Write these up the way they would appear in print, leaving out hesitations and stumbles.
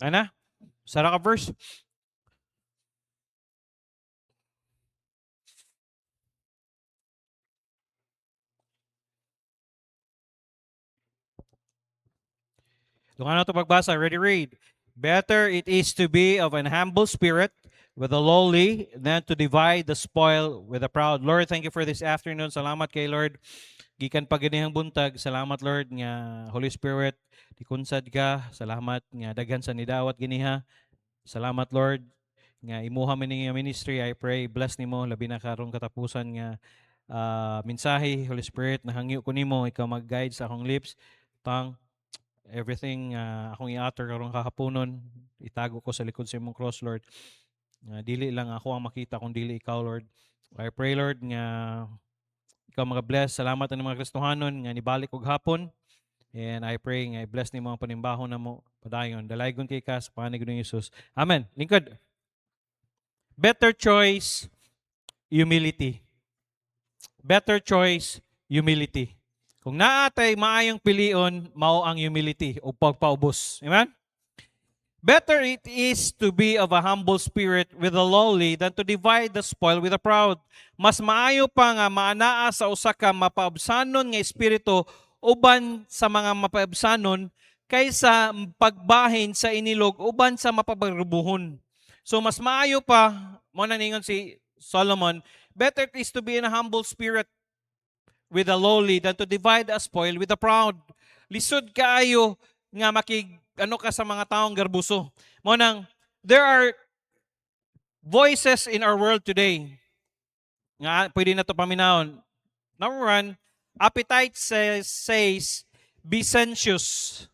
Ana? Sara ka verse? Doon ka na ito pagbasa. Ready, read. Better it is to be of an humble spirit with the lowly than to divide the spoil with the proud. Lord, thank you for this afternoon. Salamat kay Lord. Gikan pa ganihang buntag. Salamat Lord nga Holy Spirit. Dikunsad ka. Salamat nga daghan sa nidawat giniha. Salamat Lord nga imuha man nga ministry. I pray bless nimo labi na karong katapusan nga mensahe. Holy Spirit nahangyo ko nimo ikaw mag-guide sa akong lips. Tang everything akong i-utter karong kahaponon itago ko sa likod sa imong cross Lord. Dili lang ako ang makita kung dili ikaw Lord. I pray Lord nga ikaw mga bless. Salamat ang mga Kristohanon nga nibalik og hapon. And I pray nga i-bless nimo ang panimbaho na mo padayon. Dalaygon kay ka sa pangalan ni Jesus. Amen. Lingkod. Better choice, humility. Better choice, humility. Kung naatay maayong pilion, mao ang humility o pagpaubos. Amen? Better it is to be of a humble spirit with the lowly than to divide the spoil with the proud. Mas maayo pa nga maanaa sa usa ka mapaabsanon nga espiritu uban sa mga mapaabsanon kaysa pagbahin sa inilog uban sa mapabagrubuhon. So mas maayo pa, mo na ningon si Solomon, better it is to be in a humble spirit with the lowly than to divide a spoil with the proud. Lisod kaayo nga ano ka sa mga taong garbuso. Mo nang there are voices in our world today nga pwede na to paminahon. Number one, appetite says be sensuous.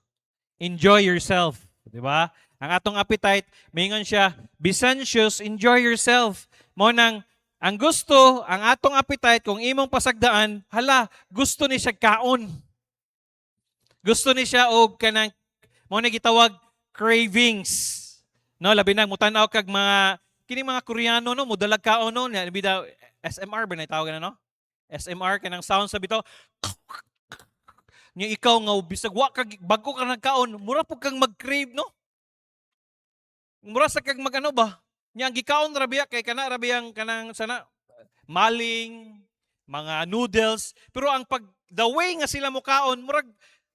Enjoy yourself. Di ba? Ang atong appetite, mingon siya, be sensuous, enjoy yourself. Mo nang ang gusto, ang atong appetite, kung imong pasagdaan, hala, gusto ni siya kaon. Gusto ni siya og kanang mo na gitawag cravings. No, labi na mutanaw kag mga kini mga Koreano no, mudalag kaon no, labi daw SMR ba na tawag na no? SMR kanang sound sa bitaw. Nya ikaw nga bisag wa kag bago ka nagkaon, mura pud kang mag-crave no? Mura sa kag magano ba? Nya gikaon ra biya kay kana ra biyang kanang sana maling, mga noodles, pero ang pag the way nga sila mo kaon, murag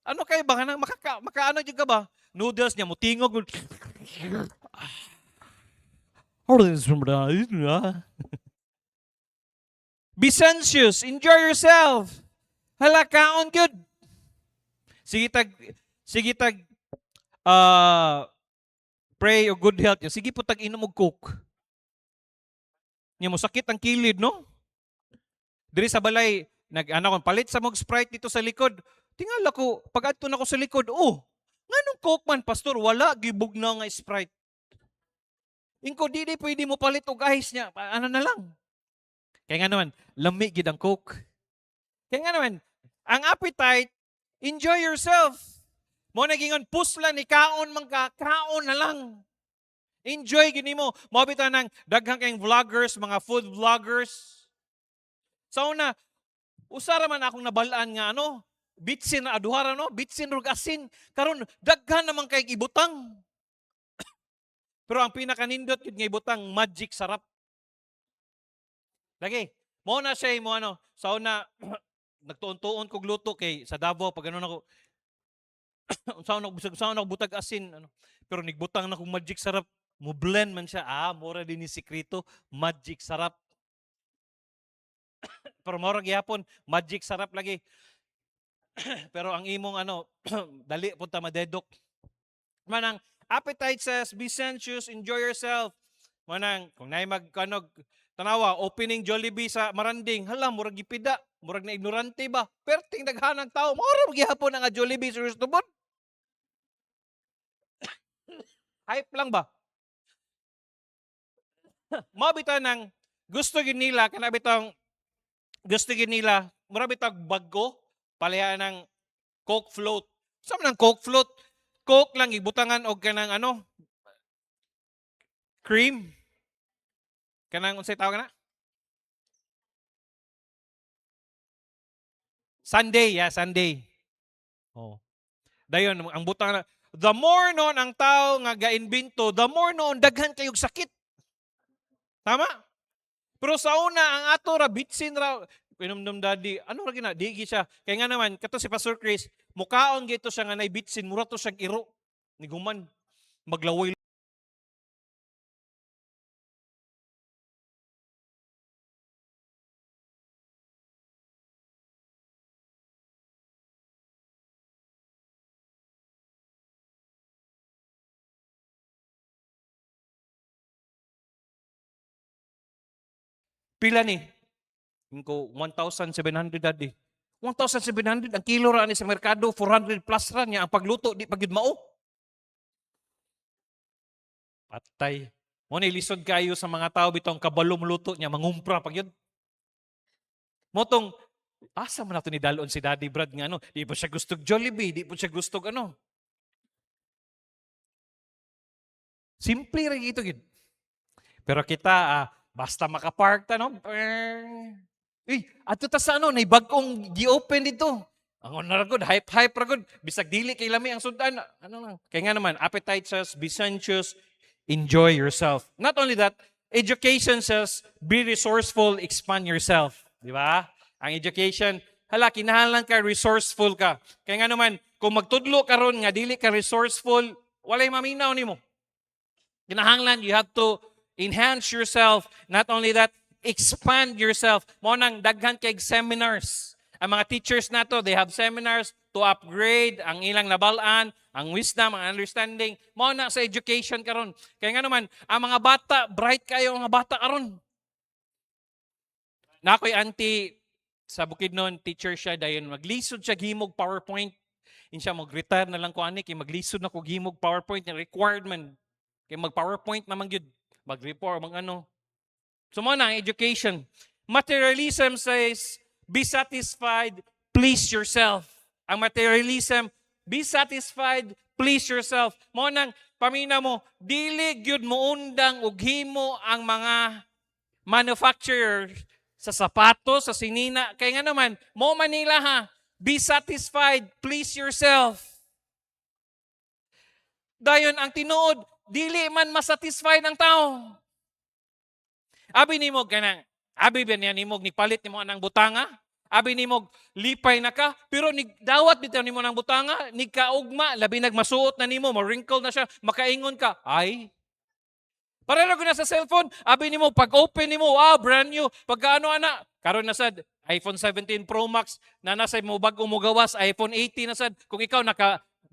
ano kay ba kanang makaano jud ka ba? Noodles niya mo tingog. Be sensuous, enjoy yourself. Hala kaon good. Sige tag pray o good health. Sige po tag inom og coke. Nya mo sakit ang kilid no? Diri sa balay nag-ano ko palit sa mog Sprite dito sa likod. Tingala ko pag adto na ko sa likod, nganong coke man pastor wala gibog na nga Sprite. Ingko di pwede mo palit og ice niya. Ano na lang. Kaya nga naman, lami gid ang coke. Kaya nga naman, ang appetite, enjoy yourself. Mo nagingon pusla ni kaon man ka, kaon na lang. Enjoy gini mo. Mabita nang daghang kayong vloggers, mga food vloggers. Sa una, usara man akong nabalaan nga bitsin na aduhara no, bitsin rug asin. Karon daghan naman kay ibutang. Pero ang pinakanindot yun nga ibutang magic sarap. Lagi, mo na siya mo sa una nagtuon-tuon kog luto kay sa Davao pag ako sa una butag asin pero nigbutang na kog magic sarap. Mo blend man siya. Mura din ni sikreto, magic sarap. Pero mura gyapon, magic sarap lagi. Pero ang imong dali punta madedok. Manang appetite says, be sensuous, enjoy yourself. Manang, kung naay tanawa, opening Jollibee sa Maranding, hala, murag gipida, murag na ignorante ba? Perting daghanang tao, murag gihapon nga Jollibee sa Rustubon. Hype lang ba? Mabita nang gusto gid nila, gusto gid nila, mura bitag bago, palaya ng Coke float. Sa man ang Coke float? Coke lang ibutangan og kanang cream. Kanang unsay tawag na? Sunday, Sunday. Oh. Dayon ang butang na the more noon ang tao nga gainbinto, the more noon daghan kayog sakit. Tama? Pero sa una, ang ato ra, bitsin ra, pinumdum daddy, ano ra gina, digi siya. Kaya nga naman, kato si Pastor Chris, mukaon gito siya nga naibitsin, mura to siya iro. Ni guman, maglaway. Pila ni? Ko 1,700 daddy. 1,700 ang kilo ra ni sa merkado, 400 plus ra niya ang pagluto, di pagid mao. Patay. Mo ni lisod kayo sa mga tao bitong kabalo luto niya mangumpra pag yun. Motong asa man nato ni dalon si Daddy Brad nga ano, di po siya gustog Jollibee, di po siya gustog ano. Simple ra ito gid. Pero kita basta makapark ta no. Ato ta sa ano, nay bag-ong gi-open dito. Ang na ragod, hype ragod. Bisag dili kay lami ang sudan. Ano lang. Kaya nga naman, appetite says, be sensuous, enjoy yourself. Not only that, education says, be resourceful, expand yourself. Di ba? Ang education, hala, kinahanglan ka, resourceful ka. Kaya nga naman, kung magtudlo ka ron nga, dili ka resourceful, walay maminaw ni mo. Kinahanglan, you have to enhance yourself. Not only that, expand yourself. Mo nang daghan kay seminars. Ang mga teachers nato, they have seminars to upgrade ang ilang nabalaan, ang wisdom, ang understanding. Mo na sa education karon. Kaya nga naman, ang mga bata, bright kayo ang mga bata karon. Na ako'y auntie sa Bukidnon, teacher siya, dayon maglisod siya gihimog PowerPoint. Insya mag-retire na lang ko ani kay maglisod na ko gihimog PowerPoint yung requirement. Kay mag-PowerPoint naman gyud, mag-report, mag-ano. So mo na ang education. Materialism says, be satisfied, please yourself. Ang materialism, be satisfied, please yourself. Mo nang pamina mo, dili gyud mo undang ug himo ang mga manufacturer sa sapatos, sa sinina. Kaya nga naman, mo Manila ha, be satisfied, please yourself. Dayon ang tinuod, dili man masatisfy ng tao. Abi nimog kanang, abi ba niya nimog nigpalit nimo anang butanga? Abi nimog lipay na ka, pero dawat bitaw nimo nang butanga, nigkaugma, labi nagmasuot na nimo, ma-wrinkle na siya, makaingon ka, ay. Pareho ko na sa cellphone, abi nimo pag open nimo, brand new. Pagkaano ana, karon na sad iPhone 17 Pro Max na nasa mo bag-o mo gawas, iPhone 18 na sad. Kung ikaw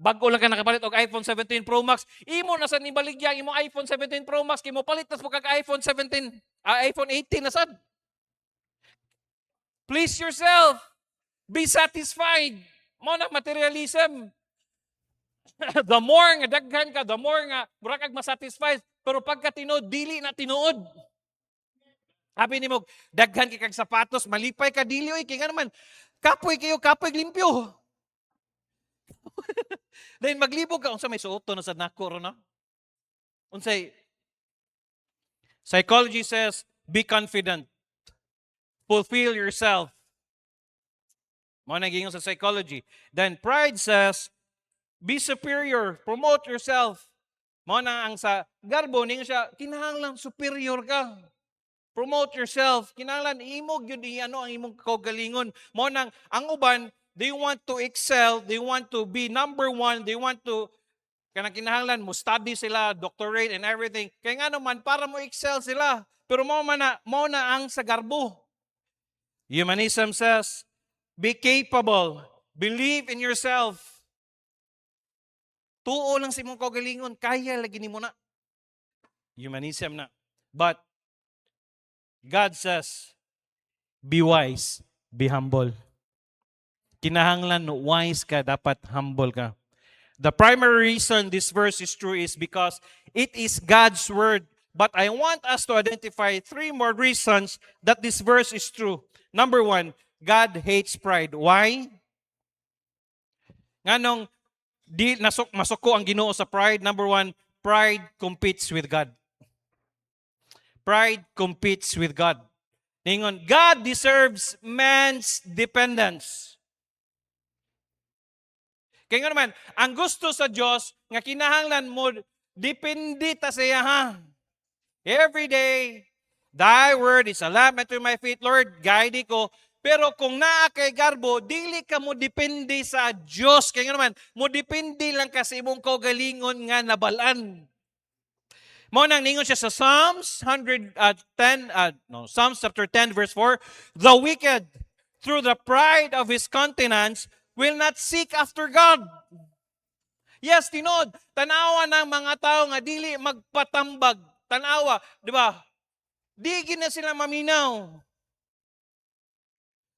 bago lang ka nakapalit og iPhone 17 Pro Max, imo na sad nibaligya imo iPhone 17 Pro Max kay mo palit tas pagka iPhone 17, iPhone 18 na sad. Please yourself. Be satisfied. Mo na materialism. The more nga daghan ka, the more nga mura kag masatisfied, pero pagka tinuod dili na tinuod. Habi nimo daghan kay kag sapatos, malipay ka dili oy kay nga naman kapoy limpyo. Then maglibog ka unsa may suoton na sa nako ro na. Unsay psychology says be confident. Fulfill yourself. Mo na gingon sa psychology. Then pride says be superior, promote yourself. Mo na ang sa garbo ning siya kinahanglan superior ka. Promote yourself. Kinahanglan imog gyud ano ang imong kaugalingon. Mo nang ang uban they want to excel, they want to be number one, they want to, kinahanglan mo study sila, doctorate and everything. Kaya nga naman, para mo excel sila. Pero mo na ang sa garbo. Humanism says, be capable, believe in yourself. Tuo lang si mong kaugalingon, kaya lagi ni mo na. Humanism na. But, God says, be wise, be humble. Kinahanglan wise ka, dapat humble ka. The primary reason this verse is true is because it is God's word. But I want us to identify 3 more reasons that this verse is true. Number 1, God hates pride. Why? Nganong masuko ang Ginoo sa pride. Number 1, pride competes with God. Pride competes with God. Ningon, God deserves man's dependence. Kaya nga naman, ang gusto sa Diyos, nga kinahanglan mo, depende ta sa iya ha. Every day, thy word is a lamp unto my feet, Lord, guide ko. Pero kung naa kay garbo, dili ka mo depende sa Diyos. Kaya nga naman, mo depende lang ka sa imong kaugalingon nga nabalan. Mo nang ningon siya sa Psalms 10, Psalms chapter 10 verse 4, the wicked through the pride of his countenance will not seek after God. Yes, tinod, tanawa ng mga tao nga dili magpatambag. Tanawa, di ba? Di gina sila maminaw.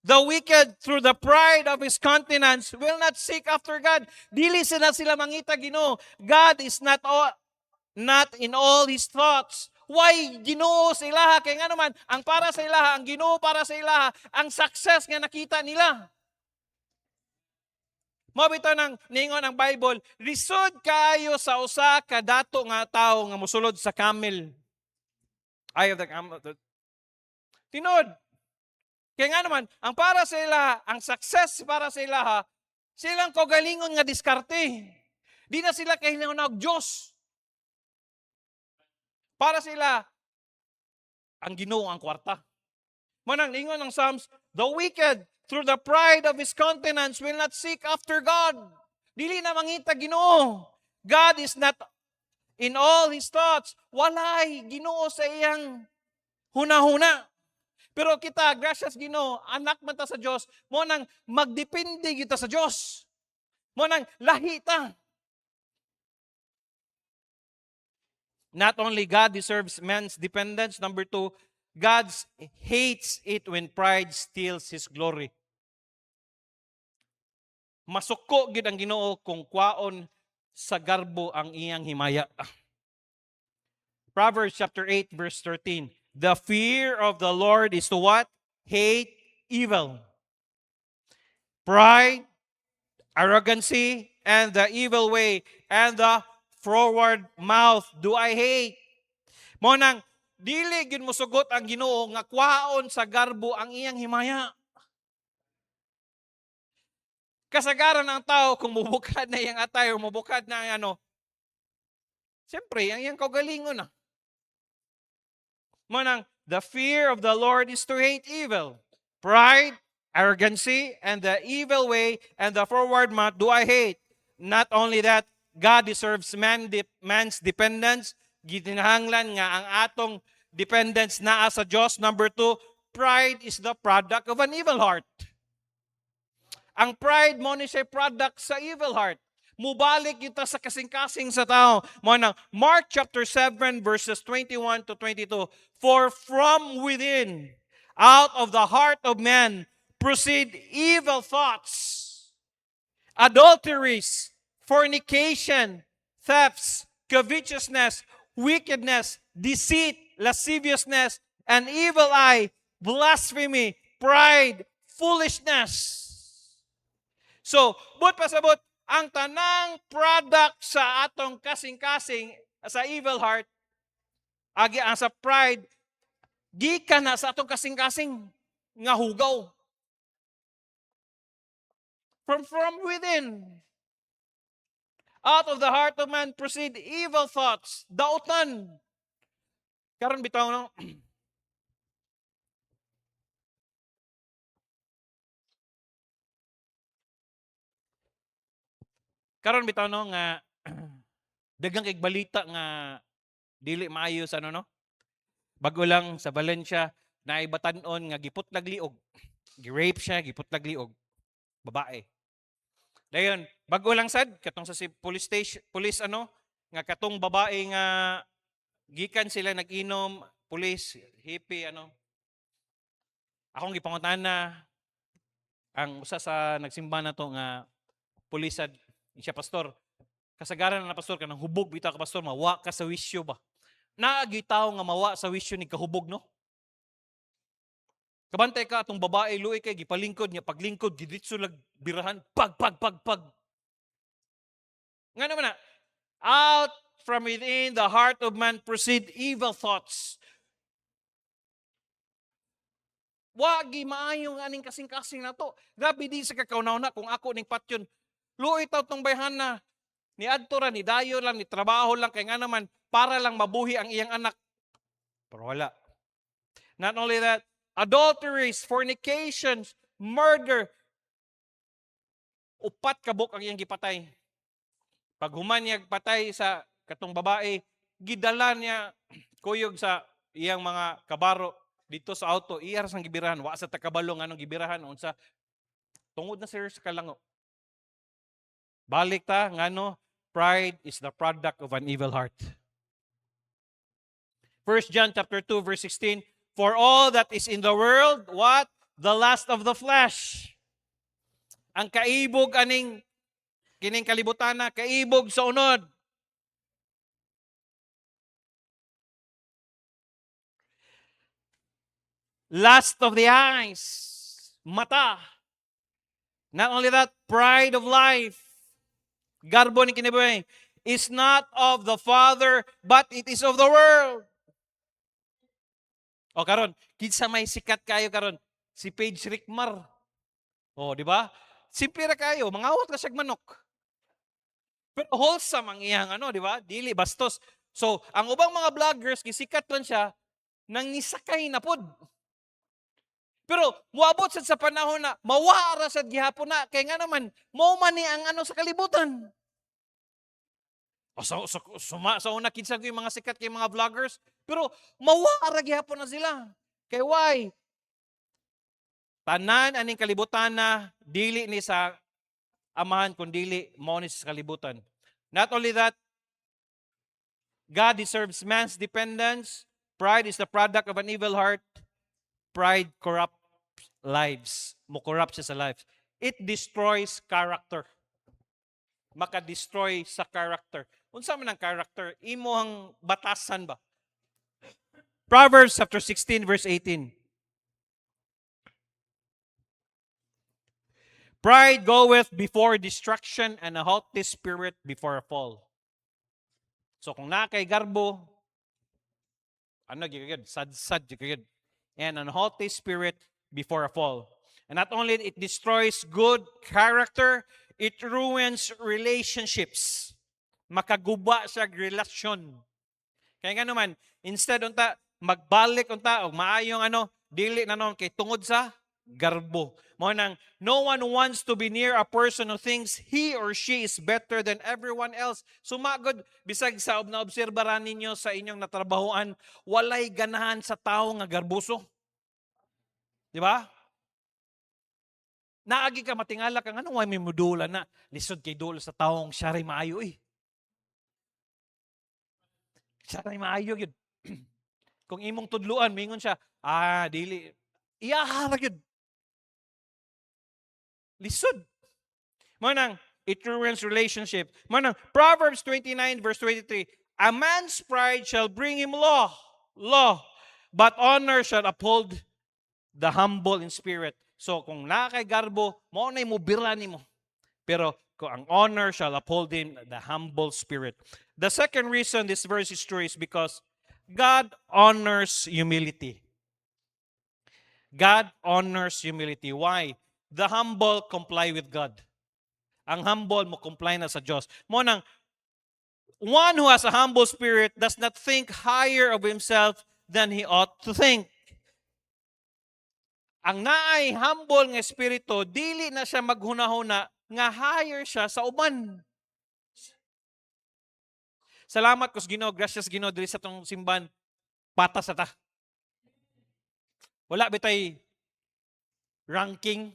The wicked through the pride of his countenance will not seek after God. Dili sila mangita Ginoo. God is not in all his thoughts. Why Ginoo sa ilaha? Kaya nga naman, ang para sa ilaha, ang Ginoo para sa ilaha, ang success nga nakita nila. Mabito nang ningon ang Bible, lisod kayo sa usa ka dato nga tao nga mosulod sa camel. Eye of the camel. Tinod. Kaya nga naman, ang para sa ilaha, ang success para sa ilaha, silang kaugalingon nga diskarte. Di na sila kahinanag Diyos. Para sila, ang Ginoo ang kwarta. Manang ningon ng Psalms, the wicked, through the pride of his countenance, will not seek after God. Dili na mangita Ginoo. God is not in all his thoughts. Walay Ginoo sa iyang huna-huna. Pero kita, gracias Ginoo, anak man ta sa Diyos, mo nang magdepende kita sa Diyos. Mo nang lahita. Not only God deserves man's dependence, number 2, God hates it when pride steals His glory. Masuko gid ang Ginoo kung kwaon sa garbo ang iyang himaya. Proverbs chapter 8 verse 13. The fear of the Lord is to what? Hate evil. Pride, arrogancy, and the evil way, and the forward mouth do I hate. Mo nang dili gid mosugot ang Ginoo nga kwaon sa garbo ang iyang himaya. Kasagaran ng tao kung mubukad na iyang atay o mubukad na siyempre, ang iyang kaugalingon na. Manang, the fear of the Lord is to hate evil. Pride, arrogancy, and the evil way, and the forward mouth do I hate. Not only that, God deserves man's dependence. Gitinahanglan nga ang atong dependence naa sa Diyos. Number 2, pride is the product of an evil heart. Ang pride mo ni siya product sa evil heart. Mubalik kita sa kasing-kasing sa tao. Mo nang Mark chapter 7 verses 21 to 22. For from within, out of the heart of man, proceed evil thoughts, adulteries, fornication, thefts, covetousness, wickedness, deceit, lasciviousness, an evil eye, blasphemy, pride, foolishness. So, but pasabot, ang tanang product sa atong kasing-kasing sa evil heart, agi ang sa pride, gikan na sa atong kasing-kasing nga hugaw. From within, out of the heart of man proceed evil thoughts, dautan. Karon bitaw no. Karon bitaw no nga daghang kay balita nga dili maayo sa no. Bago lang sa Valencia na ibatan-on nga giputlag liog. Gi-rape siya, giputlag liog. Babae. Dayon, bago lang sad katong sa police station, police nga katong babae nga gikan sila nag-inom, police, hippie Akong gipangutana ang usa sa nagsimba na to nga pulisad siya pastor. Kasagaran na pastor kanang hubog bitaw ka pastor, mawa ka sa wisyo ba? Naagi tawo nga mawa sa wisyo ni kahubog no? Kabantay ka atong babae luoy kay gipalingkod niya paglingkod giditso lag birahan pag. Nga naman na out from within the heart of man proceed evil thoughts. Wagi maayo nga aning kasing-kasing na to. Grabe di sa kakaunaw na kung ako ning patyon Luoy taw tong bayhan na. Ni adto ra, ni dayo lang, ni trabaho lang, kay nga naman, para lang mabuhi ang iyang anak. Pero wala. Not only that, adulteries, fornications, murder, upat kabuk ang iyang gipatay. Pag human niya patay sa katong babae, gidala niya kuyog sa iyang mga kabaro dito sa auto, iyar sang gibirahan, wa sa takabalo nga nung gibirahan, unsa, tungod na sir sa kalango. Balik ta, ngano, pride is the product of an evil heart. 1 John chapter 2 verse 16, for all that is in the world, what? The lust of the flesh. Ang kaibog aning kining kalibutan na, kaibog sa unod. Lust of the eyes, mata. Not only that, pride of life. Garbo ni kinibuhi is not of the Father, but it is of the world. O karon, kinsa may sikat kayo karon? Si Paige Rickmar. O, di ba? Simple ra kayo, mangawat ka siyag manok. Pero wholesome ang iyang di ba? Dili bastos. So, ang ubang mga vloggers gisikat lang siya nang nisakay na pod. Pero muabot sad sa panahon na mawara sad gihapon na kay nga naman mao man ni ang sa kalibutan. O sa una kinsa ko yung mga sikat kay mga vloggers, pero mawara gihapon na sila. Kay why? Tanan aning kalibutan na dili ni sa amahan kundi mao ni sa kalibutan. Not only that, God deserves man's dependence. Pride is the product of an evil heart. Pride corrupts lives. Mo-corrupt siya sa lives. It destroys character. Maka-destroy sa character. Unsa man ang character? Imo ang batasan ba? Proverbs chapter 16 verse 18. Pride goeth before destruction and a haughty spirit before a fall. So kung nakay garbo, gigagad, sad gigagad. And an haughty spirit before a fall. And not only it destroys good character, it ruins relationships. Makaguba sa relasyon. Kaya nga naman, instead unta, magbalik unta, o maayong dili na noon kay tungod sa garbo. Mo nang, no one wants to be near a person who thinks he or she is better than everyone else. Sumagod, bisag sa naobserbaran ninyo sa inyong natrabahoan, walay ganahan sa tao nga garbuso. Di ba? Naagi ka matingala ka, ano may mudula na, lisod kay dula sa taong siya rin maayo eh. Siya rin maayo yun. Kung imong tudluan, mingon siya, dili, iyahara yun. Lisod. Manang, it ruins relationship. Manang, Proverbs 29 verse 23, a man's pride shall bring him law, but honor shall uphold the humble in spirit. So, kung nakay garbo, mo na mo bira nimo. Pero, kung ang honor shall uphold him, the humble spirit. The second reason this verse is true is because God honors humility. God honors humility. Why? The humble comply with God. Ang humble mo comply na sa Diyos. Mo nang, one who has a humble spirit does not think higher of himself than he ought to think. Ang naay humble nga espiritu, dili na siya maghunahuna nga higher siya sa uban. Salamat kus Ginoo, gracias Ginoo diri sa tong simban. Patas ta. Wala bitay ranking.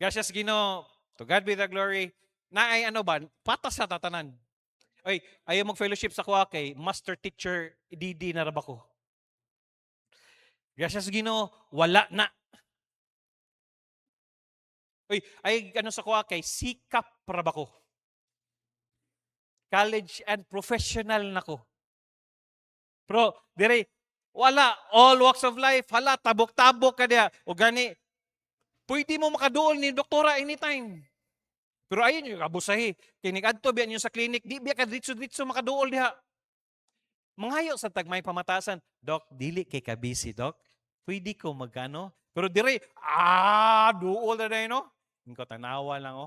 Gracias Ginoo. To God be the glory. Naay ba? Patas sa tatanan. Oy, ayaw mag-fellowship sa kuha kay master teacher DD na ra ba ko? Gracias Ginoo, wala na. Uy, ay sa kuha kay sikap para ba ko? College and professional na ko. Pero, dire, wala, all walks of life, hala, tabok-tabok ka diya. O gani, pwede mo makaduol ni doktora anytime. Pero ayun yung abusahi. Kinig-adto biyan yung sa clinic, di biya ka ditso-ditso makaduol diha. Mangayo sa tagmay pamatasan, Dok, dili kay ka busy, Dok. Pwede ko magkano? Pero dire, duol na no? Hindi ko tanawa lang,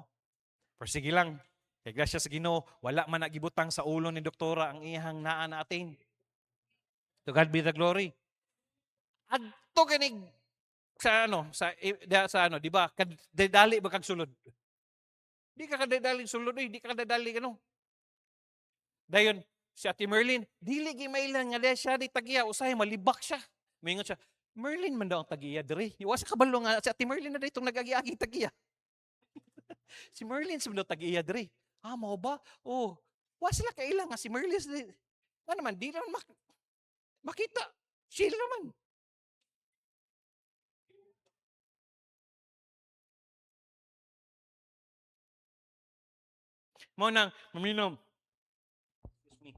Pero sige lang, kay grasya sa Ginoo, wala man nagibutang sa ulo ni doktora ang iyang naa natin. To God be the glory. Adto kinig sa di ba? Kadali ba kag sulod? Di ka kadali sulod, di ka kadali ano. Dayon si Ate Merlin, dili gi mailan nga siya di tagiya usahay malibak siya. Mingon siya, Merlin man daw ang tagiya diri. Iwas ka kabalo nga si Ate Merlin na daytong nagagi-agi tagiya. Si Merlin sa daw tagiya diri. Ah, mao ba? Oh, wa sila kaila nga si Merlin. Ano naman, di naman makita. Sila naman. Mo nang maminom. Excuse me.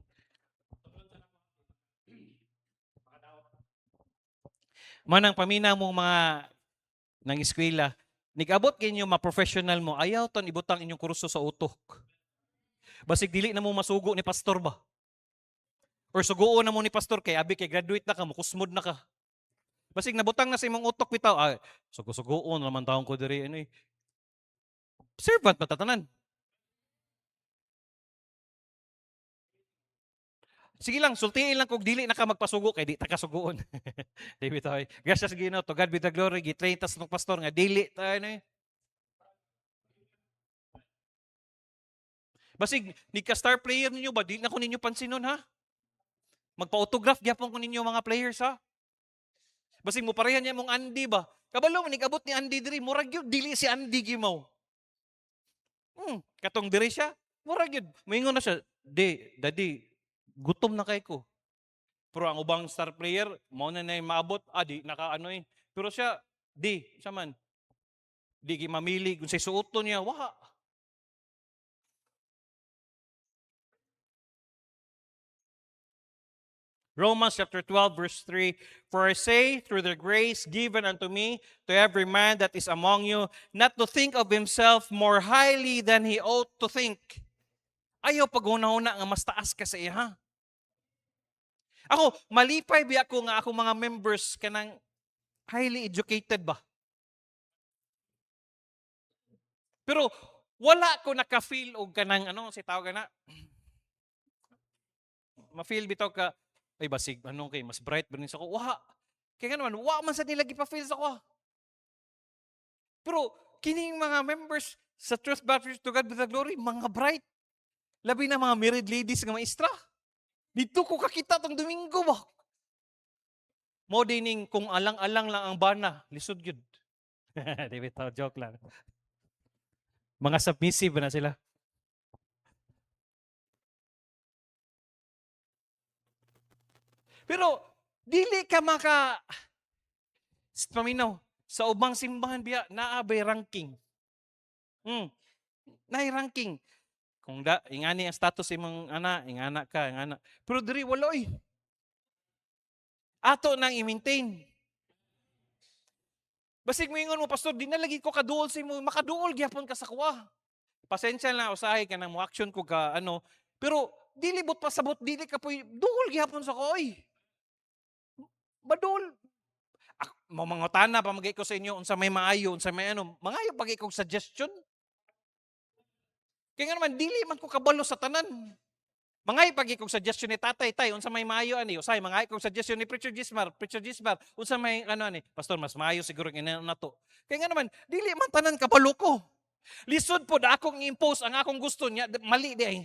Mo nang paminaw mong mga nang eskwela, nigabot kinyo ma-professional mo, ayaw ton ibutang inyong kurso sa utok. Basig dili na mo masugo ni pastor ba? Or suguon na mo ni pastor kay abi kay graduate na ka, mukusmod na ka. Basig nabutang na sa imong utok bitaw, ay sugo-sugoon naman taong ko diri ano eh. Servant matatanan. Sige lang, sultiin lang kung dili na ka magpasugo kay di ta kasugoon. Di bitaw. Gracias Ginoo, to God be the glory. Gitrain tas ng pastor nga dili ta ano eh. Basig ni ka star player ninyo ba, di na ko ninyo pansinon ha? Magpa-autograph gyapon ko ninyo mga players ha? Basig mo parehan niya mong Andy ba? Kabalo man abot ni Andy diri, murag gyud dili si Andy gimaw. Katong diri siya, murag gyud. Moingon na siya, daddy, gutom na kay ko. Pero ang ubang star player, mo na maabot, di naka ano eh. Pero siya, siya man, di gi mamili kung sa suoton niya, waha. Romans chapter 12 verse 3, For I say, through the grace given unto me, to every man that is among you, not to think of himself more highly than he ought to think. Ayaw pag-una-una nga mas taas ka sa iya. Ako, malipay bi ako nga ako mga members kanang highly educated ba? Pero wala ko naka-feel og kanang si tawag na ma-feel bitaw ka ay basig kay mas bright ba ni sa ko. Wa. Kaya naman wa man sa nila gipa-feel sa ko. Pero kining mga members sa Truth Baptist to God be the glory, mga bright. Labi na mga married ladies nga maestra. Dito ko kakita tong Domingo ba? Mo dining kung alang-alang lang ang bana, lisod gyud. Di bitaw joke lang. Mga submissive na sila. Pero dili ka paminaw sa ubang simbahan biya naabay ranking. Naay ranking. Kung ingani ang status imong ingana ka, ingana. Pero diri waloy. Ato nang i-maintain. Basig moingon mo pastor, di na lagi ko kaduol sa imo, makaduol gyapon ka sa kuha. Pasensya na usahay ka nang mo action ko ka pero dili bot pasabot dili ka poy duol gyapon sa koy. Madul. Mamangutana pa magay ko sa inyo unsa may maayo, unsa may mangayo pagay kog suggestion. Kaya nga naman dili man ko kabalo sa tanan. Mangay pagay kog suggestion ni tatay tay unsa may maayo ani, usay mangay kog suggestion ni Preacher Gismar, unsa may ani, pastor mas maayo siguro ina nato. Kaya nga naman dili man tanan kabalo ko. Lisod pod akong impose ang akong gusto niya, mali di ay.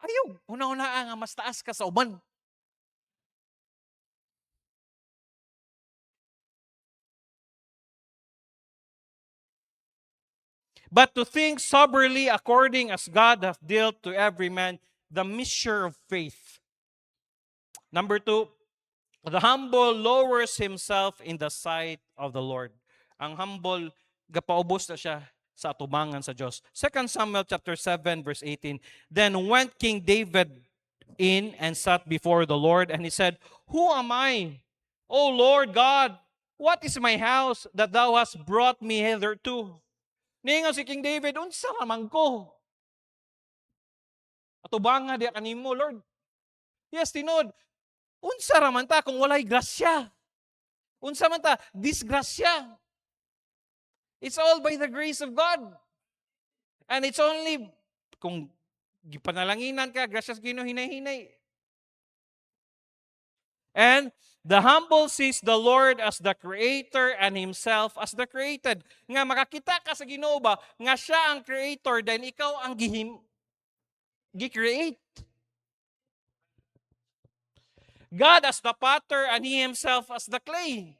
Ayaw, una-una nga mas taas ka sa uban. But to think soberly according as God hath dealt to every man the measure of faith. Number 2, the humble lowers himself in the sight of the Lord. Ang humble, gapaubos na siya sa atubangan sa Diyos. 2 Samuel chapter 7 verse 18. Then went King David in and sat before the Lord, and he said, Who am I, O Lord God? What is my house that thou hast brought me hitherto? Ningon si King David, unsa man ko? Atubanga diya kanimo, Lord. Yes, tinod. Unsa raman ta kung walay grasya? Unsa man ta? Disgrasya. It's all by the grace of God. And it's only kung gipanalanginan ka, gracias Ginoo, hinay-hinay. And the humble sees the Lord as the creator and himself as the created. Nga makakita ka sa Ginoo ba nga siya ang creator then ikaw ang gi-create. God as the potter and he himself as the clay.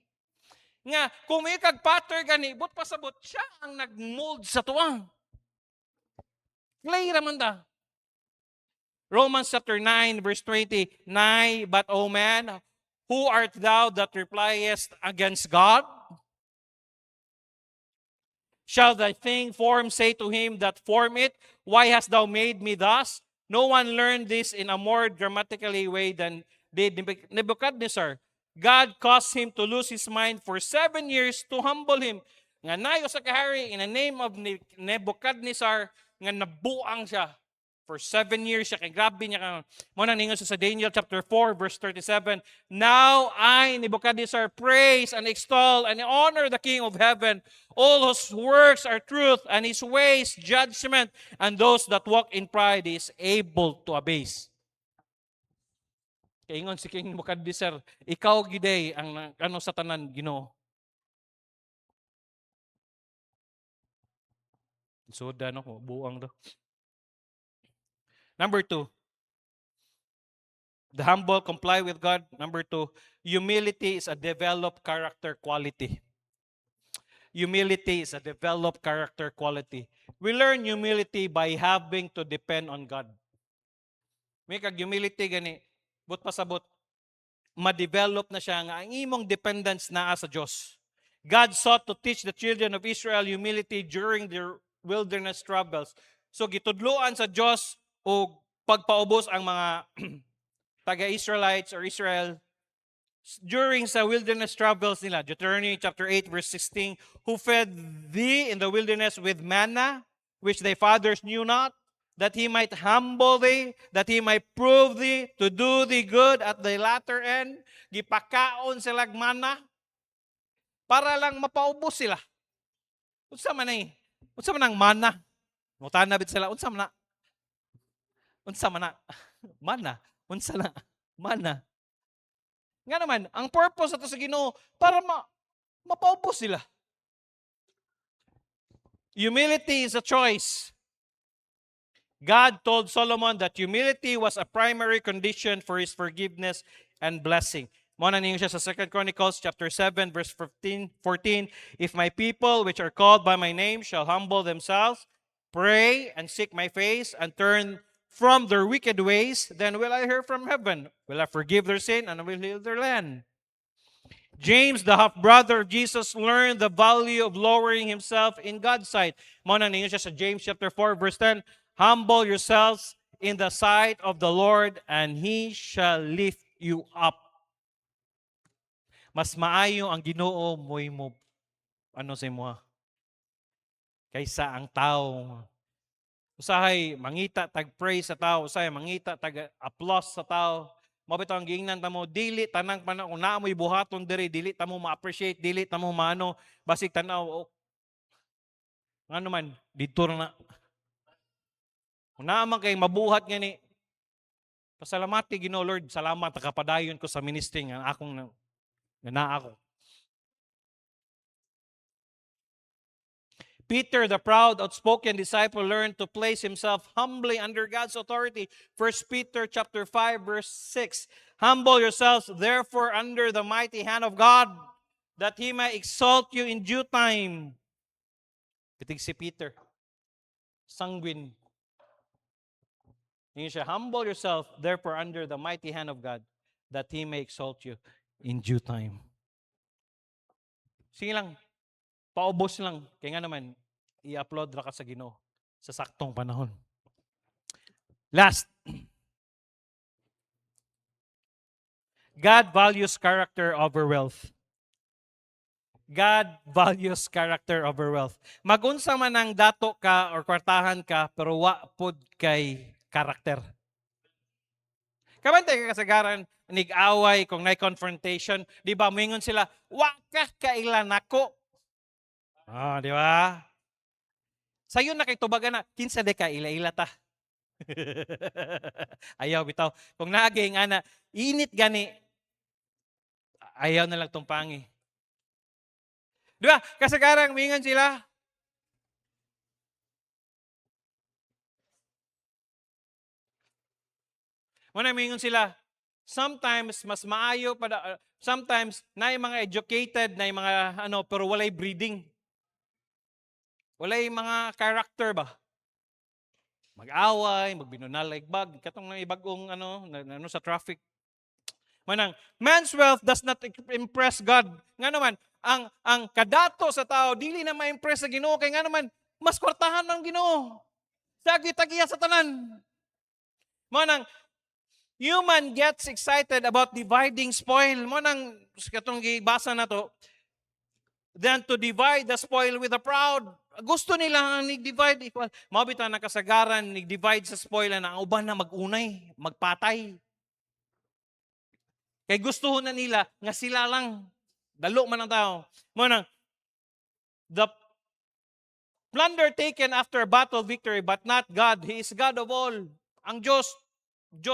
Nga kung may kag-potter gani, but pasabot siya ang nag-mold sa tuwang. Clay raman da. Romans chapter 9 verse 20, Nay, but O man, who art thou that repliest against God? Shall thy thing form say to him that form it, why hast thou made me thus? No one learned this in a more grammatically way than did Nebuchadnezzar. God caused him to lose his mind for 7 years to humble him. Nga nayo sa kahari, in the name of Nebuchadnezzar, nga nabuang siya. For 7 years siya, kay grabe niya ka. Muna ningon sa Daniel chapter 4 verse 37, Now I, Nebuchadnezzar, praise and extol and honor the King of heaven. All whose works are truth and his ways judgment, and those that walk in pride is able to abase. Kay ingon si King Nebuchadnezzar, ikaw giday ang ano sa tanan Ginoo. Soda no ko, buang do. Number 2, the humble comply with God. Number 2, humility is a developed character quality. Humility is a developed character quality. We learn humility by having to depend on God. May kag humility gani, but pasabot, ma-develop na siya nga ang imong dependence naa sa Dios. God sought to teach the children of Israel humility during their wilderness travels. So gitudloan sa Dios o pagpaubos ang mga taga-Israelites or Israel during sa wilderness travels nila. Deuteronomy chapter 8 verse 16, who fed thee in the wilderness with manna, which thy fathers knew not, that he might humble thee, that he might prove thee to do thee good at the latter end. Gipakaon sila manna para lang mapaubos sila. Unsa man ay? Unsa man ang manna? Mutana bit sila, unsa man na? Unsa man na? Mana. Unsa na? Mana. Nga naman, ang purpose ato sa Ginoo para mapaubos sila. Humility is a choice. God told Solomon that humility was a primary condition for his forgiveness and blessing. Muna ninyo siya sa 2 Chronicles chapter 7 verse 14, If my people which are called by my name shall humble themselves, pray and seek my face and turn from their wicked ways, then will I hear from heaven, will I forgive their sin, and I will heal their land. James, the half-brother of Jesus, learned the value of lowering himself in God's sight. Muna ninyo siya sa James chapter 4 verse 10, Humble yourselves in the sight of the Lord, and He shall lift you up. Mas maayo ang Ginoo mo'y mo ano sa imo kaysa ang tao. Usahay mangita tag praise sa tao, usahay mangita tag applause sa tao. Mabitaw ang giingnan tamo dili tanang panahon na mo'y buhaton diri, dili tamo ma-appreciate, dili tamo maano basig tanaw ano man dito na. Una man kay mabuhat ngani. Pasalamati Ginoo Lord, salamat nakapadayon ko sa ministry nga akong naa ako. Peter, the proud, outspoken disciple, learned to place himself humbly under God's authority. 1 Peter chapter 5, verse 6. Humble yourselves, therefore, under the mighty hand of God, that He may exalt you in due time. Pitig si Peter. Sanguine. Hindi siya, humble yourself, therefore, under the mighty hand of God, that He may exalt you in due time. Sige lang. Paubos lang. Kaya nga naman, i-upload ra ka sa Ginoo sa saktong panahon. Last. God values character over wealth. God values character over wealth. Magunsa man ang dato ka or kwartahan ka, pero wa pod kay karakter. Kabantay ka kasagaran, nig-away, kung may confrontation, di ba, mingon sila, wa ka kailan ako. Di ba? Sayo na kay tubagan na, kinsa de ka, ila-ila ta. Ayaw bitaw. Kung naaging ana, init gani, ayaw na lang tumpangi. Di ba? Kasagarang mingan sila. Muna mingon sila. Sometimes mas maayo pada sometimes na mga educated na mga pero walay breeding. Walay mga character ba? Mag-away, magbinunal like bag, katong na ibagong sa traffic. Manang man's wealth does not impress God. Nga naman, ang kadato sa tao dili na ma-impress sa Ginoo kay nga naman mas kwartahan ng Ginoo. Sagi-tagiya sa tanan. Manang human gets excited about dividing spoil. Manang katong gibasa na to, than to divide the spoil with the proud. Gusto nila ang ni-divide equal. Mabita na kasagaran, ni-divide sa spoil na ang uban na magunay, magpatay. Kay gusto na nila nga sila lang. Dalo man ang tao. Muna, the plunder taken after battle victory, but not God. He is God of all. Ang Diyos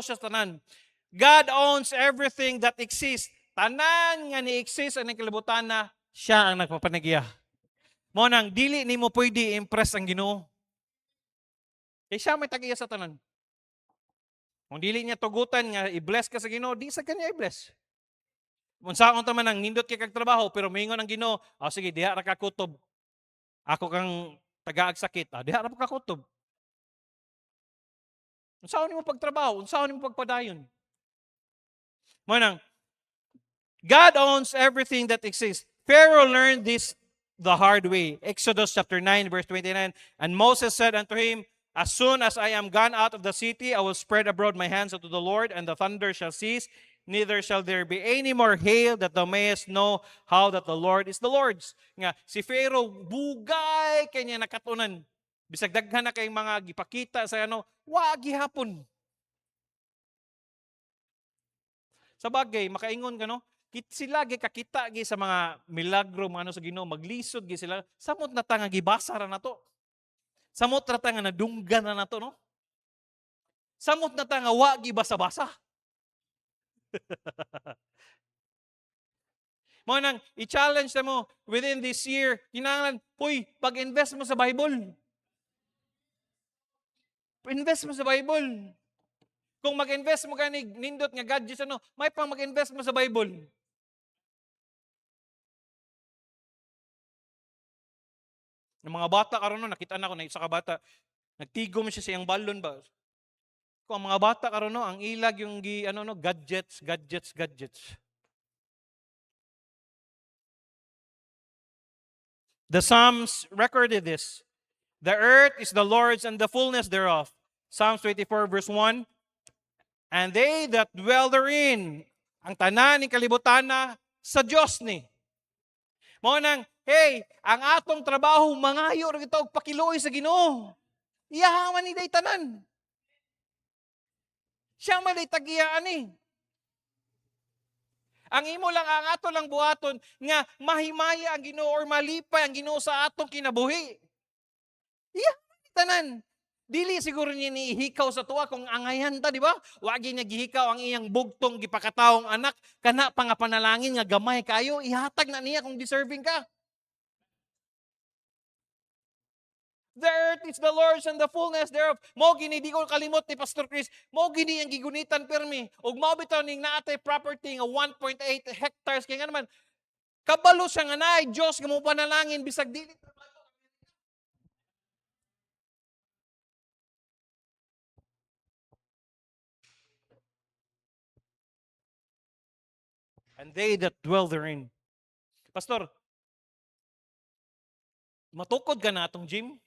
sa tanan. God owns everything that exists. Tanan nga ni-exist ang kalibutan na siya ang nagpapanagiya. Monang, dili ni mo pwede impress ang Ginoo. Kaya siya may tagiya sa tanan. Kung dili niya tugutan nga i-bless ka sa Ginoo, di sa kanya i-bless. Kung saan ta man ang nindot kay kag trabaho pero mingon ang Ginoo, sige diha ra ka kutob. Ako kang tagaag sakit, diha ra ka kutob. Unsaon nimo pagtrabaho, unsaon nimo pagpadayon. Monang, God owns everything that exists. Pharaoh learned this the hard way. Exodus chapter 9 verse 29. And Moses said unto him, as soon as I am gone out of the city, I will spread abroad my hands unto the Lord, and the thunder shall cease, neither shall there be any more hail, that thou mayest know how that the Lord is the Lord's. Nga, si Pharaoh, bugay kanya nakatunan. Bisag daghan na kay mga gipakita sa wag gihapon. Sa bagay, makaingon ka sila kakita sa mga milagro mga sa Ginoo, maglisod sila. Samot na tanga gibasa ra nato. Samot na tanga nadunggan na nato no. Samot na tanga wa gibasa-basa. Mo nang i-challenge na mo within this year, kinahanglan, pag-invest mo sa Bible. Invest mo sa Bible. Kung mag-invest mo ka nindot nga gadgets may pang mag-invest mo sa Bible. Ng mga bata karon nakita na ko na isa ka bata, nagtigom siya sa iyang balon ba. Kung ang mga bata karon ang ilag yung gadgets. The Psalms recorded this. The earth is the Lord's and the fullness thereof. Psalms 24 verse 1. And they that dwell therein, ang tanan ni kalibutan na sa Diyos ni. Mao nang, ang atong trabaho mangayo ra kita og pakiluoy sa Ginoo. Iyahaman ni day tanan. Siya man day tagiya ani. Ang imo lang ang ato lang buhaton nga mahimaya ang Ginoo or malipay ang Ginoo sa atong kinabuhi. Iyahaman ni tanan. Dili siguro niya niihikaw sa tuwa kung angayan ta, di ba? Wagi niya gihikaw ang iyang bugtong gipakataong anak, kana pa nga panalangin nga gamay kayo, ihatag na niya kung deserving ka. The earth is the Lord's and the fullness thereof. Mo gini di ko kalimot ni Pastor Chris. Mo gini ang gigunitan permi. Ug mao bitaw ning naatay property nga 1.8 hectares kay nga naman kabalo siya nga naay Dios nga mo panalangin bisag dili. And they that dwell therein. Pastor, matukod ka na atong gym?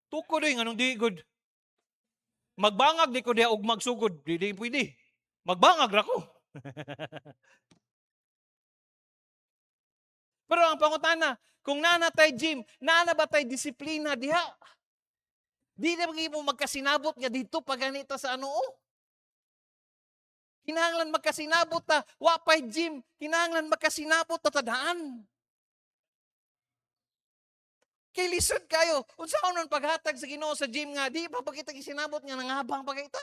Tukod rin, anong di good? Magbangag di ko diya og magsugod. Di pwede. Magbangag ra ko. Pero ang pangutana, kung nanatay gym, nana ba tay disiplina diha? Di na mo magkasinabot nga dito pag ganito sa Kinahanglan magkasinabot ta, wa pay gym, kinahanglan magkasinabot ta tadaan. Kay lisod kayo. Unsaon nun paghatag sa Ginoo sa gym nga di pa pagkita gisinabot nga nangabang pagkita.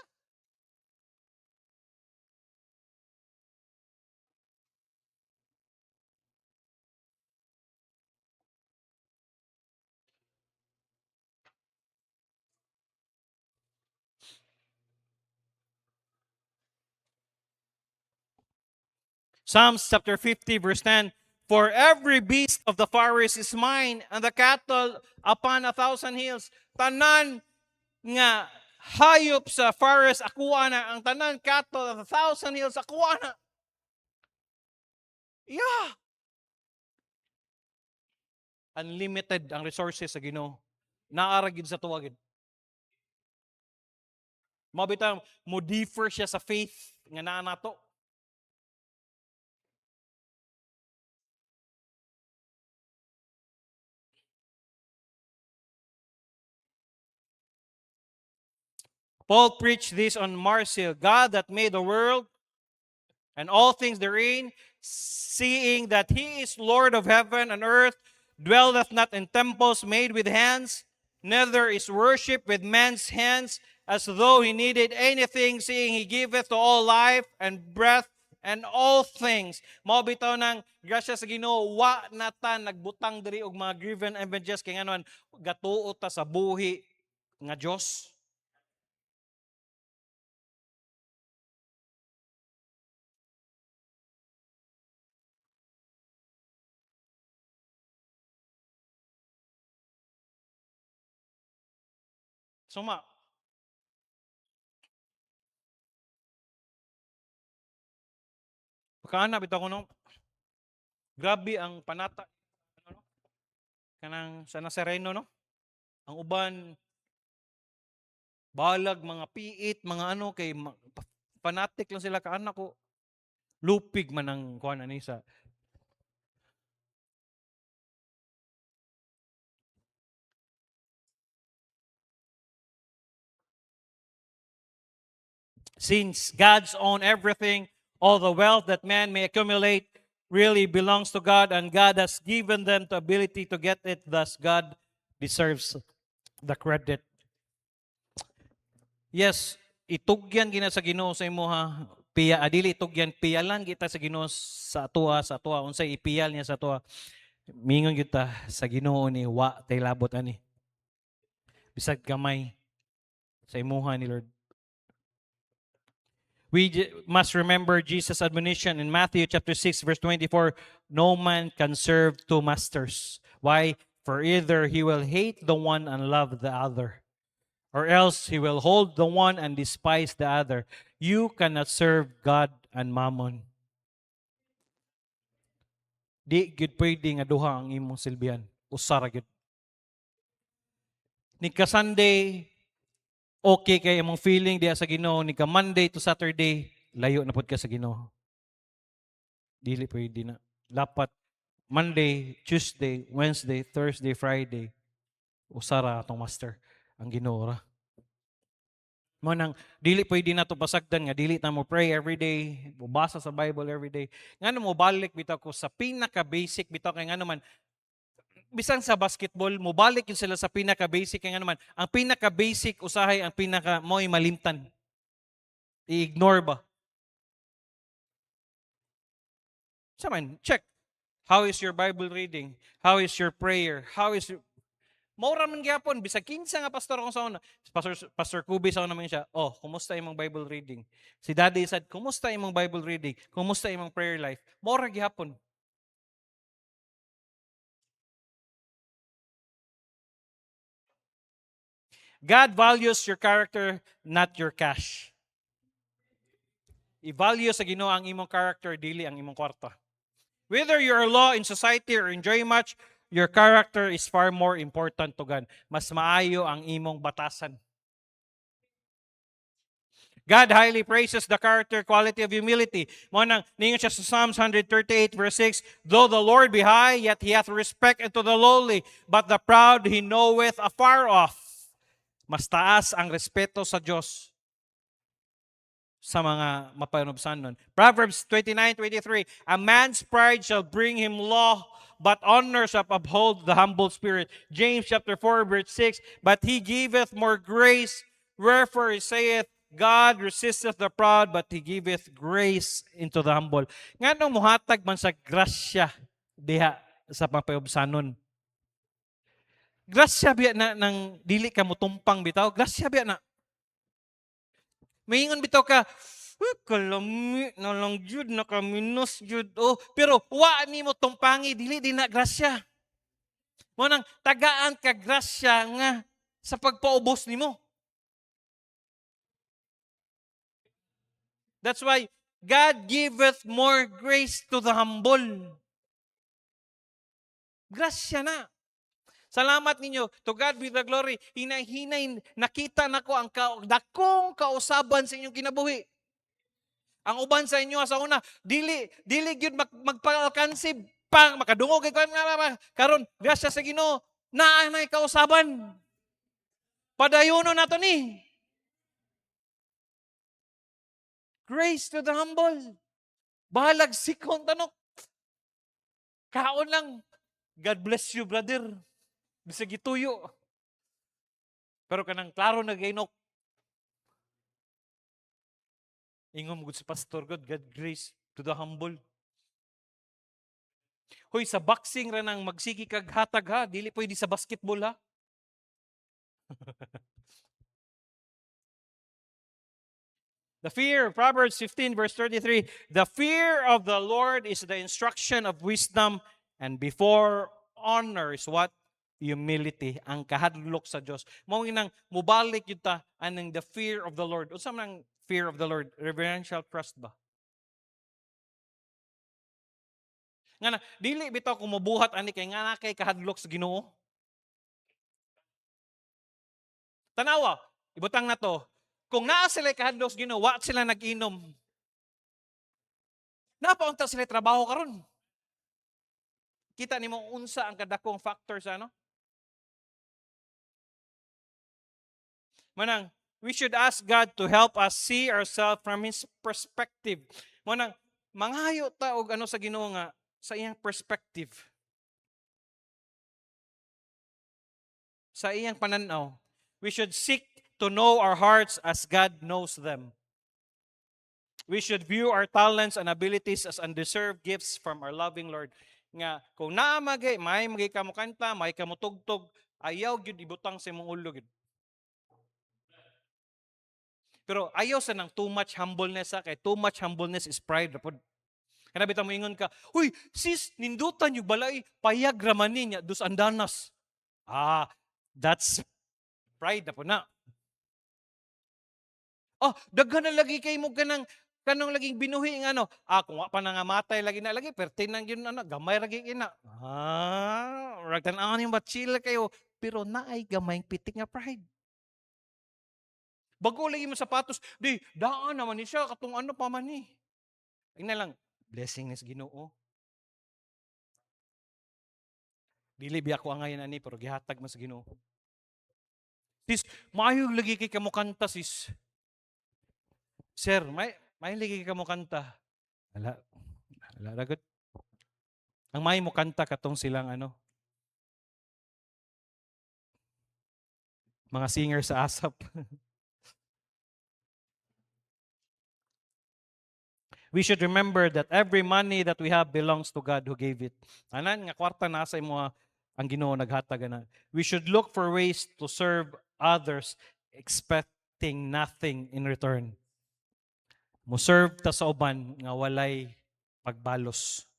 Psalms chapter 50 verse 10, for every beast of the forest is mine, and the cattle upon 1,000 hills. Tanan nga hayop sa forest akuha na, ang tanan cattle of 1,000 hills akuha na. Yeah. Unlimited ang resources sa Ginoo. Naaragid sa tuwagid. Mabitang mo differ siya sa faith nga naa nato. Paul preached this on Mars Hill. God that made the world and all things therein, seeing that he is Lord of heaven and earth, dwelleth not in temples made with hands, neither is worship with men's hands, as though he needed anything, seeing he giveth to all life and breath and all things. Mao bitaw nang grasya sa Ginoo, wa na ta nagbutang diri og mga grievance and vengeance kay nganon gatuo ta sa buhi nga Dios. Suma, pagkaana bitaw ko no, grabe ang panata ano, kanang sa Nazareno no. Ang uban balag mga piit, mga ano kay fanatic lang sila kaanak ko. Lupig man ang kuan ani sa since God's own everything, all the wealth that man may accumulate really belongs to God, and God has given them the ability to get it. Thus, God deserves the credit. Yes, itugyan gina sa Ginoo sa imo ha. Piya adili itugyan piyalan kita sa Ginoo sa atua unsay ipiyal niya sa atua. Mingon kita sa Ginoo ni wa tay labot ani. Bisag gamay sa imuha ni Lord. We must remember Jesus' admonition in Matthew chapter 6 verse 24, no man can serve two masters. Why? For either he will hate the one and love the other, or else he will hold the one and despise the other. You cannot serve God and mammon. Di gid pwede nga duha ang imong silbihan. Usara gid. Ni ka Sunday, okay kay imong feeling diya sa Ginoo, ni ka Monday to Saturday, layo na pud ka sa Ginoo. Dili pwede na. Dapat Monday, Tuesday, Wednesday, Thursday, Friday, usara atong master ang Ginoo ra. Mo nang dili pwede na to pasagdan nga dili ta mo pray every day, mubasa sa Bible every day. Ngano mo balik bitaw ko sa pinaka basic bitaw kay ngano man bisan sa basketball mo balik yun sila sa pinaka basic kay ngano man ang pinaka basic usahay ang pinaka mo'y malimtan. I-ignore ba? Sa man, check. How is your Bible reading? How is your prayer? How is your Maura man gyapon bisag kinsa nga pastor akong sa una. Pastor Kubi sa una man siya. Oh, kumusta imong Bible reading? Si Daddy said, kumusta imong Bible reading? Kumusta imong prayer life? Maura gyapon. God values your character, not your cash. I-value sa Ginoo ang imong character, dili ang imong kwarta. Whether you're low in society or enjoy much, your character is far more important to God. Mas maayo ang imong batasan. God highly praises the character quality of humility. Mo nang ningon siya sa Psalms 138 verse 6, though the Lord be high, yet he hath respect unto the lowly, but the proud he knoweth afar off. Mas taas ang respeto sa Diyos. sa mga mapanubsanon. Proverbs 29:23, a man's pride shall bring him law, but honor shall uphold the humble spirit. James chapter 4, verse 6, but he giveth more grace, wherefore he saith, God resisteth the proud, but he giveth grace into the humble. Nga nung muhatag man sa grasya diha sa pampayobsanon. Grasya biya na nang dili ka mutumpang bitaw. Grasya biya na. Maingon bitaw ka, kalami na lang jud, nakaminos jud. Oh, pero wa ni mo tumpangi, dili din na grasya. Mo nang tagaan ka grasya nga sa pagpaubos nimo. That's why God giveth more grace to the humble. Grasya na. Salamat ninyo. To God be the glory. Hinay-hinay, nakita na ko ang dakong kausaban sa inyong kinabuhi. Ang uban sa inyo sa una, dili gyud magpaalkansi pang makadungog kay karon grasya sa Ginoo naa nay kausaban. Padayonon nato ni. Grace to the humble. Bahalag sikon tanok. Kaon lang. God bless you, brother. Bisag gituyo. Pero kanang klaro na gainok. Ingom gud si pastor God grace to the humble. Hoy, sa boxing ra nang magsigi kag hatag ha, dili pwede sa basketball ha. The fear, Proverbs 15 verse 33, the fear of the Lord is the instruction of wisdom, and before honor is what? Humility. Ang kahadlok sa Diyos. Mao nang mubalik yun ta, anang the fear of the Lord. Unsa man ang fear of the Lord? Reverential trust ba? Nga na, dili bitaw kung mabuhat ani kay nga na kay kahadlok sa Ginoo. Tanawa, ibutang na to. Kung naa sila kahadlok sa Ginoo, wa sila nag-inom. Napaunta sila trabaho karon. Kita nimo unsa ang kadakong factor sa ano? Manang, we should ask God to help us see ourselves from His perspective. Manang, manghayo ta og ano sa Ginoo nga sa iyang perspective. Sa iyang pananaw. We should seek to know our hearts as God knows them. We should view our talents and abilities as undeserved gifts from our loving Lord. Nga, kung naamagay, may ka mo kanta, may ka mo tugtog, ayaw gyud ibutang sa imong ulo gyud. Pero ayaw sa nang too much humbleness kay too much humbleness is pride. Kana bitaw mo ingon ka, "Huy, sis, nindutan yung balay, payag raman niya dus andanas." That's pride na po na. Daghan na lagi kay mo kanang laging binuhi ng ano. Kung wa pa nangamatay lagi na lagi, pertin nang yun ano, gamay lagi kina. Ragtan-an yung chill kayo, pero naay gamay pitik nga pride. Bago lagi mo sapatos, daan naman ni siya, katong ano pa man ni. Ina lang, blessing ni Ginoo. Dili biya ko ngayon ani, pero gihatag mo sa Ginoo. Sis, maayo lagi kay kamo kanta, sis. Sir, may lagi kamo kanta. Wala ragot. Ang may mo kanta katong silang ano, mga singer sa ASAP. We should remember that every money that we have belongs to God who gave it. Anan nga kwarta nasa imo ang Ginoo naghatag na. We should look for ways to serve others expecting nothing in return. Mo serve ta sa uban nga walay pagbalos.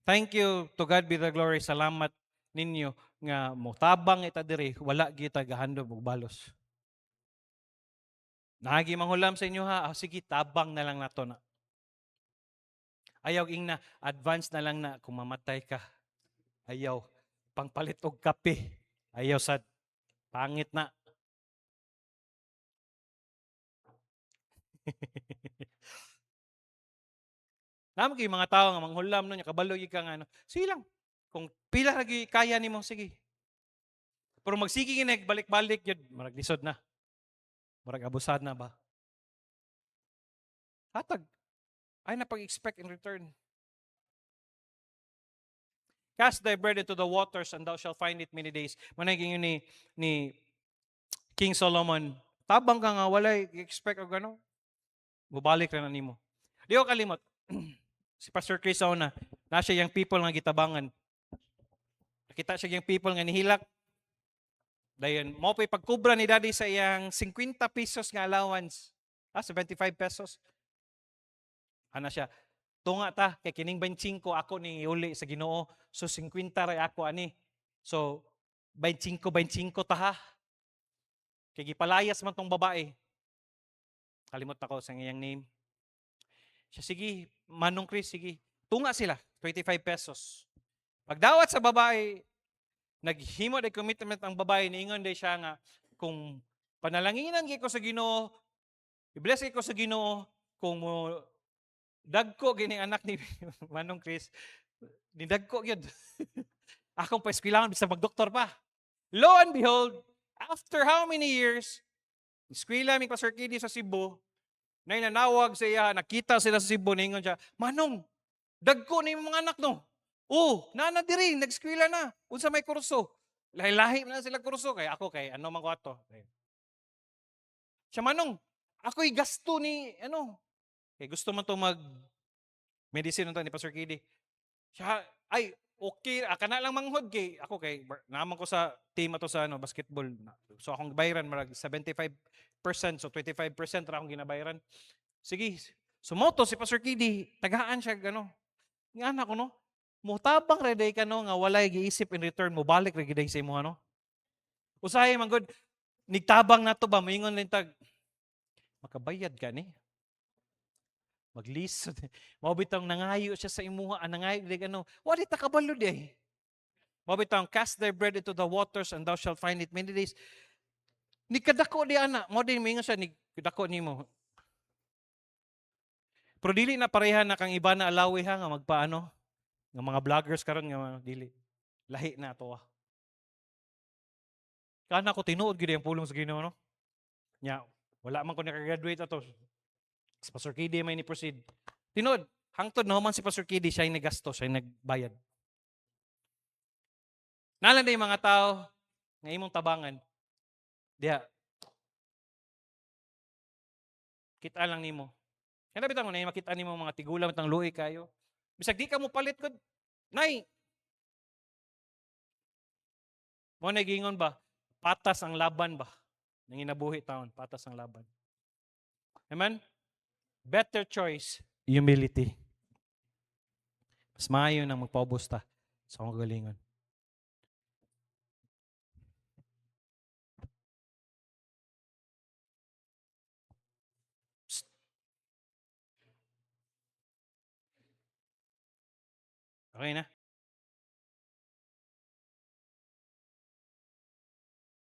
Thank you, to God be the glory. Salamat ninyo nga motabang ita diri, wala kita gahandom og balos. Naagi manghulam sa inyo ha, sige tabang na lang nato na. Ayaw ing na, advance na lang na kung mamatay ka. Ayaw, pangpalit og kape. Ayaw sad, pangit na. Naman kayo mga tao nga manghulam no, kabalo yung ka nga ano. Sige lang, kung pila lagi kaya nimo sige. Pero magsige balik-balik yun, marag lisod na. Marag abusad na ba? Hatag. Ay napag-expect in return. Cast thy bread into the waters and thou shalt find it many days. Managing yun ni King Solomon. Tabang ka nga, walay expect o gano'n. Bubalik na nimo. Di ko kalimot. Si Pastor Chris na siya yung people nga gitabangan. Nakita siya yung people nga nihilak. Dayon, mo pa'y pagkubra ni daddy sa iyang 50 pesos nga allowance. 75 pesos. Ana siya, tunga ta, kay kining 25 ako ni uli sa Ginoo. So 50 ray ako ani. So 25 ta ha. Kay gipalayas man tong babae. Kalimot ako sa iyang name. Siya, sige, Manong Chris, sige. Tunga sila, 25 pesos. Pagdawat sa babae, naghimo day commitment ang babae, niingon day siya nga, kung panalanginan ko sa Ginoo, i-bless ko sa Ginoo, kung mo dagko gini anak ni Manong Chris, ni dagko gyud. Akong pa-eskwelahan bisa magdoktor pa. Lo and behold, after how many years, eskwela mi Pastor Kidi sa Cebu, na nanawag sa iya, nakita sila sa Cebu, ningon siya, Manong, dagko ni mga anak no. Oh, nana diri, nag-eskwela na. Unsa may kurso. Lahi-lahi na sila kurso. Kaya ako, kay ano man ko ato. Siya, Manong, ako'y gasto ni, kay gusto man to mag-medicine ni Pastor Kidi. Siya, ay, okay, kana lang manghod kay ako kay naman ko sa team ato sa basketball. So akong bayaran marag 75%, so 25% ra akong ginabayaran. Sige. Sumoto si Pastor Kidi, tagaan siya Nga anak ko no. Mutabang ra day ka nga walay giisip in return mo balik ra giday sa imo Usahay man gud nigtabang nato ba moingon lang tag makabayad ka ni. Maglisod. Mao bitang nangayo siya sa imuha, nangayo dig wali ta kabalo di. Mao bitang cast thy bread into the waters and thou shalt find it many days. Ni kadako di ana, mo din moingon siya ni kadako nimo. Pero dili na pareha na kang iba na alawi ha nga magpaano nga mga vloggers karon nga dili. Lahi na to. Kana ko tinuod gid ang pulong sa Ginoo no. Nya wala man ko nakagraduate ato. Si Pastor KD may ni proceed. Tinod, hangtod na human si Pastor KD, siya yung nagasto, siya yung nagbayad. Nalan na yung mga tao, nga imong tabangan, diya, kita lang nimo. Kaya nabitan mo na yung makita nimo mga tigulang at luoy kayo. Bisag di ka mo palit ko, nay, mo nagingon ba, patas ang laban ba? Nang inabuhi taon, patas ang laban. Amen? Better choice, humility. Mas maayo nang magpaubos ta sa akong galingon. Okay na?